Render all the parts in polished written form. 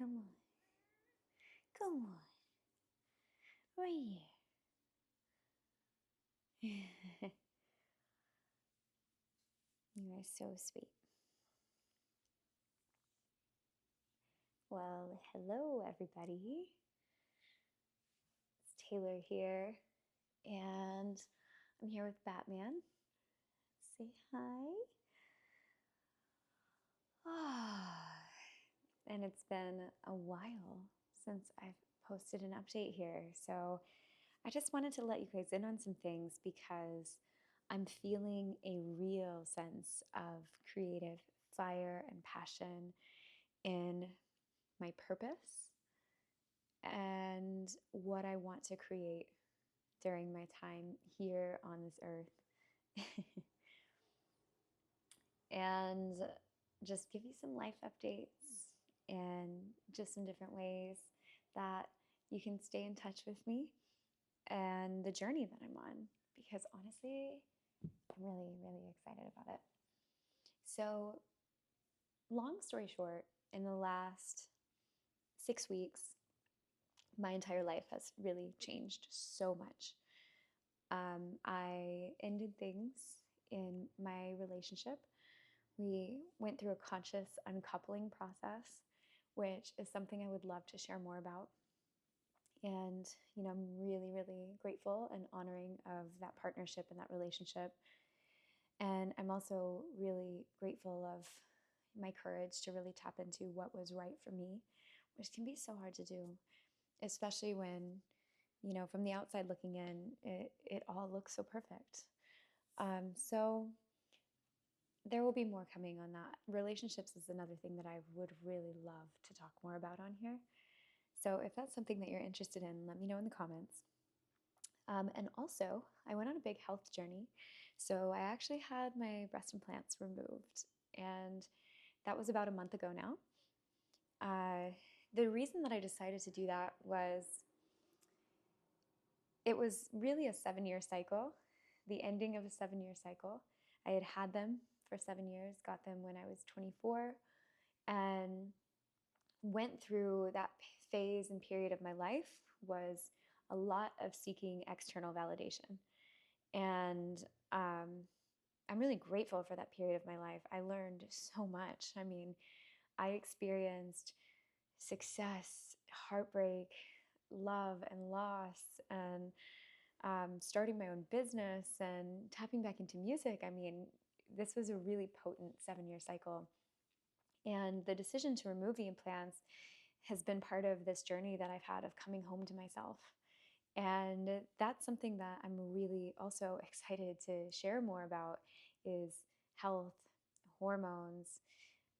Come on. Come on. Right here. You are so sweet. Well, hello everybody. It's Taylor here, and I'm here with Batman. Say hi. And it's been a while since I've posted an update here, so I just wanted to let you guys in on some things because I'm feeling a real sense of creative fire and passion in my purpose and what I want to create during my time here on this earth. And just give you some life updates and just some different ways that you can stay in touch with me and the journey that I'm on, because honestly, I'm really, really excited about it. So, long story short, in the last 6 weeks, my entire life has really changed so much. I ended things in my relationship. We went through a conscious uncoupling process, which is something I would love to share more about. And, I'm really, really grateful and honoring of that partnership and that relationship. And I'm also really grateful of my courage to really tap into what was right for me, which can be so hard to do, especially when, from the outside looking in, it all looks so perfect. So there will be more coming on that. Relationships is another thing that I would really love to talk more about on here. So if that's something that you're interested in, let me know in the comments. And also, I went on a big health journey. So I actually had my breast implants removed, and that was about a month ago now. The reason that I decided to do that was it was really a 7-year cycle, the ending of a 7-year cycle. I had them for 7 years, got them when I was 24, and went through that phase and period of my life was a lot of seeking external validation. And I'm really grateful for that period of my life. I learned so much. I mean, I experienced success, heartbreak, love, and loss, and starting my own business and tapping back into music. I mean, this was a really potent 7-year cycle. And the decision to remove the implants has been part of this journey that I've had of coming home to myself. And that's something that I'm really also excited to share more about is health, hormones,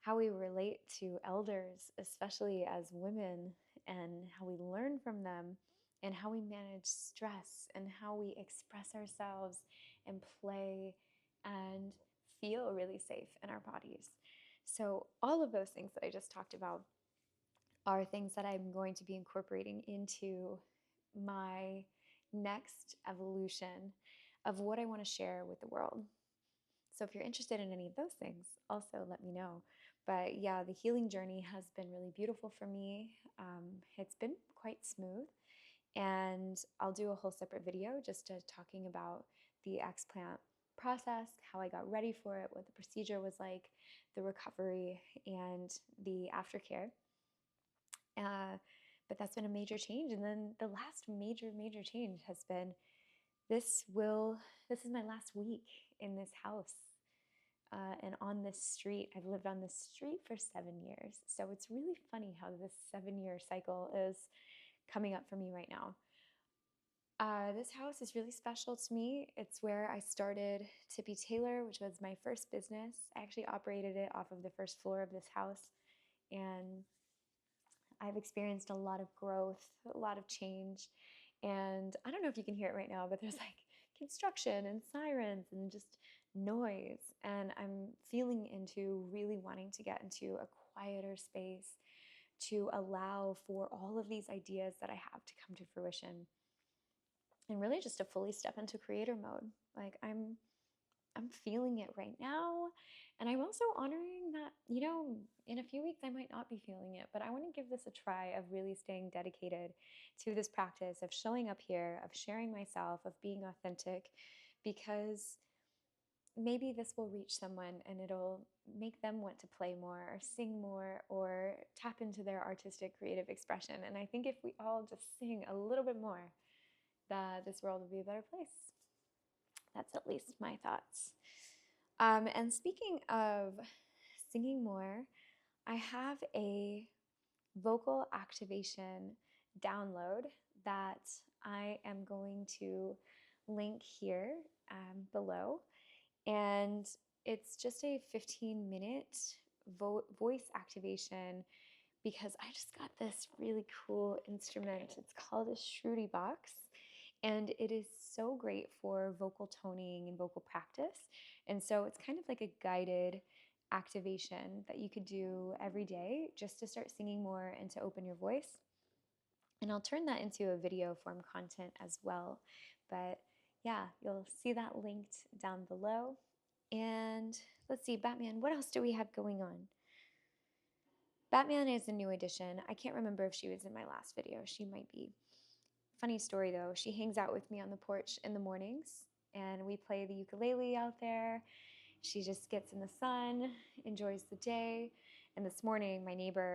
how we relate to elders, especially as women, and how we learn from them, and how we manage stress, and how we express ourselves and play and feel really safe in our bodies. So all of those things that I just talked about are things that I'm going to be incorporating into my next evolution of what I want to share with the world. So if you're interested in any of those things, also let me know. But yeah, the healing journey has been really beautiful for me. It's been quite smooth. And I'll do a whole separate video just talking about the explant process, how I got ready for it, what the procedure was like, the recovery, and the aftercare. But that's been a major change. And then the last major change has been this is my last week in this house and on this street. I've lived on this street for 7 years. So it's really funny how this 7-year cycle is coming up for me right now. This house is really special to me. It's where I started Tippy Taylor, which was my first business. I actually operated it off of the first floor of this house. And I've experienced a lot of growth, a lot of change. And I don't know if you can hear it right now, but there's like construction and sirens and just noise. And I'm feeling into really wanting to get into a quieter space to allow for all of these ideas that I have to come to fruition. And really just to fully step into creator mode. Like I'm I'm feeling it right now. And I'm also honoring that, in a few weeks I might not be feeling it, but I want to give this a try of really staying dedicated to this practice of showing up here, of sharing myself, of being authentic, because maybe this will reach someone and it'll make them want to play more or sing more or tap into their artistic creative expression. And I think if we all just sing a little bit more, that this world will be a better place. That's at least my thoughts. And speaking of singing more, I have a vocal activation download that I am going to link here below. And it's just a 15-minute voice activation because I just got this really cool instrument. It's called a Shruti box, and it is so great for vocal toning and vocal practice. And so it's kind of like a guided activation that you could do every day just to start singing more and to open your voice. And I'll turn that into a video form content as well. But yeah, you'll see that linked down below. And let's see, Batman, what else do we have going on? Batman is a new addition. I can't remember if she was in my last video. She might be. Funny story though, she hangs out with me on the porch in the mornings and we play the ukulele out there. She just gets in the sun, enjoys the day. And this morning,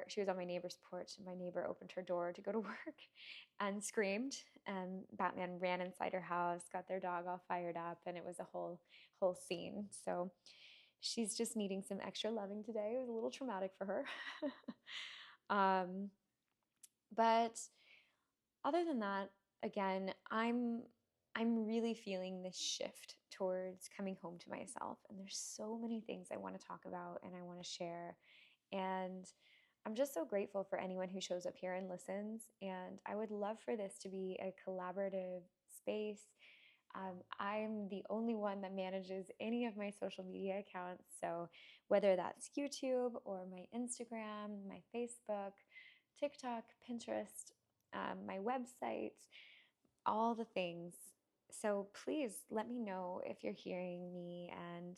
she was on my neighbor's porch, and my neighbor opened her door to go to work and screamed. And Batman ran inside her house, got their dog all fired up, and it was a whole scene. So she's just needing some extra loving today. It was a little traumatic for her. But other than that, again, I'm really feeling this shift towards coming home to myself. And there's so many things I want to talk about and I want to share. And I'm just so grateful for anyone who shows up here and listens. And I would love for this to be a collaborative space. I'm the only one that manages any of my social media accounts. So whether that's YouTube or my Instagram, my Facebook, TikTok, Pinterest, my website, all the things. So please let me know if you're hearing me and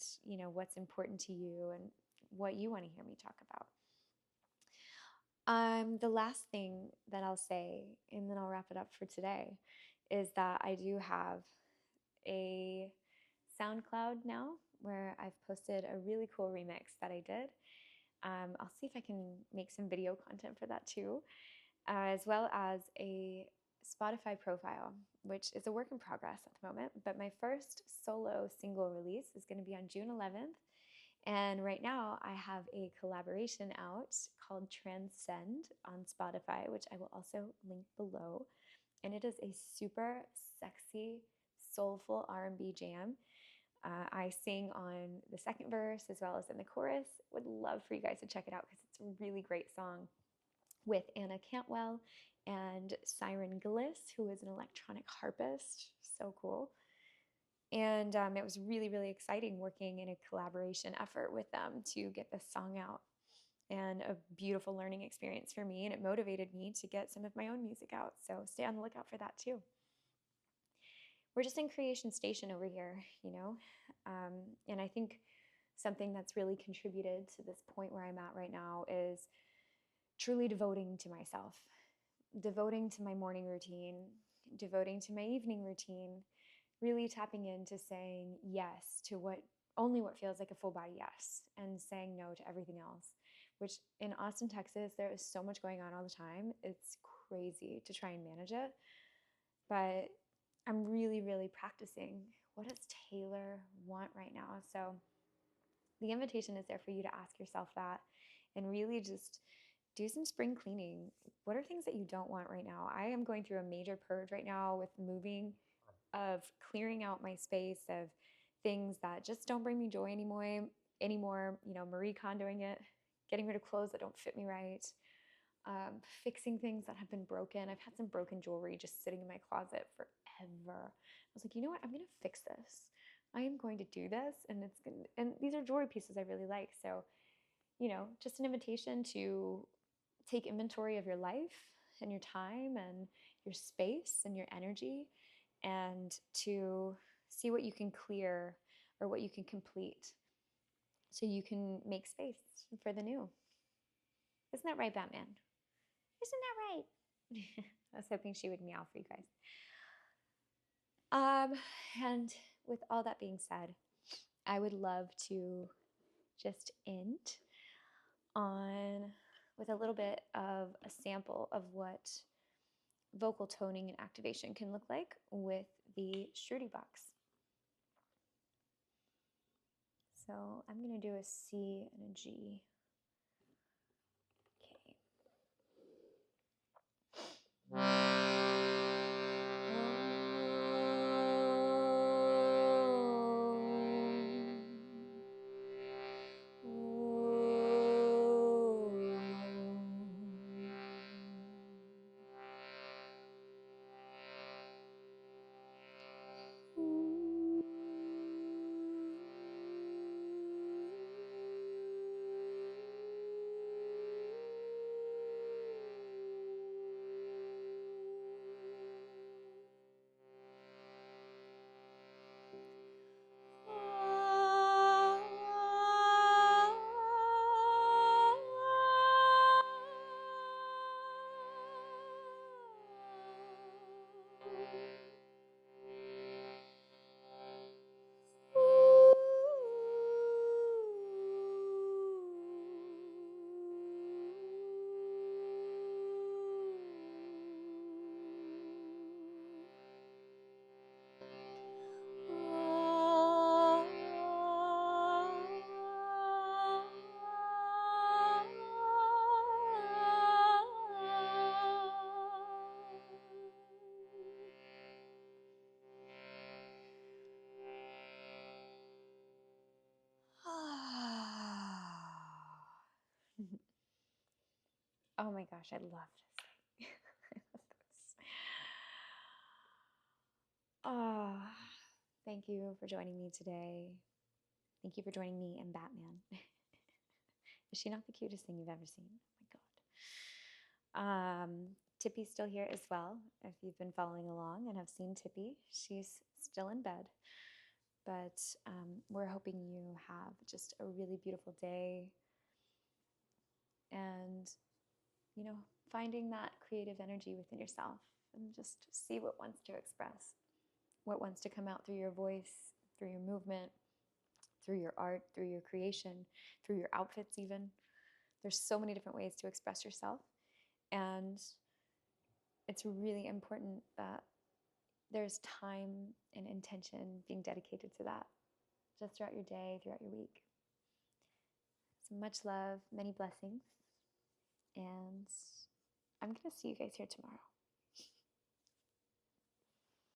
what's important to you and what you want to hear me talk about. The last thing that I'll say, and then I'll wrap it up for today, is that I do have a SoundCloud now where I've posted a really cool remix that I did. I'll see if I can make some video content for that too, as well as a Spotify profile, which is a work in progress at the moment. But my first solo single release is going to be on June 11th. And right now I have a collaboration out called Transcend on Spotify, which I will also link below. And it is a super sexy, soulful R&B jam. I sing on the second verse as well as in the chorus. Would love for you guys to check it out because it's a really great song with Anna Cantwell and Siren Gliss, who is an electronic harpist. So cool. And it was really, really exciting working in a collaboration effort with them to get this song out, and a beautiful learning experience for me. And it motivated me to get some of my own music out. So stay on the lookout for that too. We're just in creation station over here, and I think something that's really contributed to this point where I'm at right now is truly devoting to myself, devoting to my morning routine, devoting to my evening routine, really tapping into saying yes to only what feels like a full body yes, and saying no to everything else, which in Austin, Texas, there is so much going on all the time. It's crazy to try and manage it. But I'm really, really practicing what does Taylor want right now? So the invitation is there for you to ask yourself that and really just do some spring cleaning. What are things that you don't want right now? I am going through a major purge right now with moving, of clearing out my space of things that just don't bring me joy anymore, Marie Kondoing it, getting rid of clothes that don't fit me right, fixing things that have been broken. I've had some broken jewelry just sitting in my closet forever. I was like, you know what? I'm going to fix this. I am going to do this, and and these are jewelry pieces I really like. So, just an invitation to take inventory of your life and your time and your space and your energy, and to see what you can clear or what you can complete, so you can make space for the new. Isn't that right, Batman? Isn't that right? I was hoping she would meow for you guys. And with all that being said, I would love to just end on with a little bit of a sample of what vocal toning and activation can look like with the Shruti box. So I'm going to do a C and a G. Oh my gosh, I love this. Oh, thank you for joining me today. Thank you for joining me and Batman. Is she not the cutest thing you've ever seen? Oh my God. Tippy's still here as well. If you've been following along and have seen Tippy, she's still in bed. But we're hoping you have just a really beautiful day. And, you know, finding that creative energy within yourself and just see what wants to express, what wants to come out through your voice, through your movement, through your art, through your creation, through your outfits even. There's so many different ways to express yourself. And it's really important that there's time and intention being dedicated to that, just throughout your day, throughout your week. So much love, many blessings, and I'm going to see you guys here tomorrow.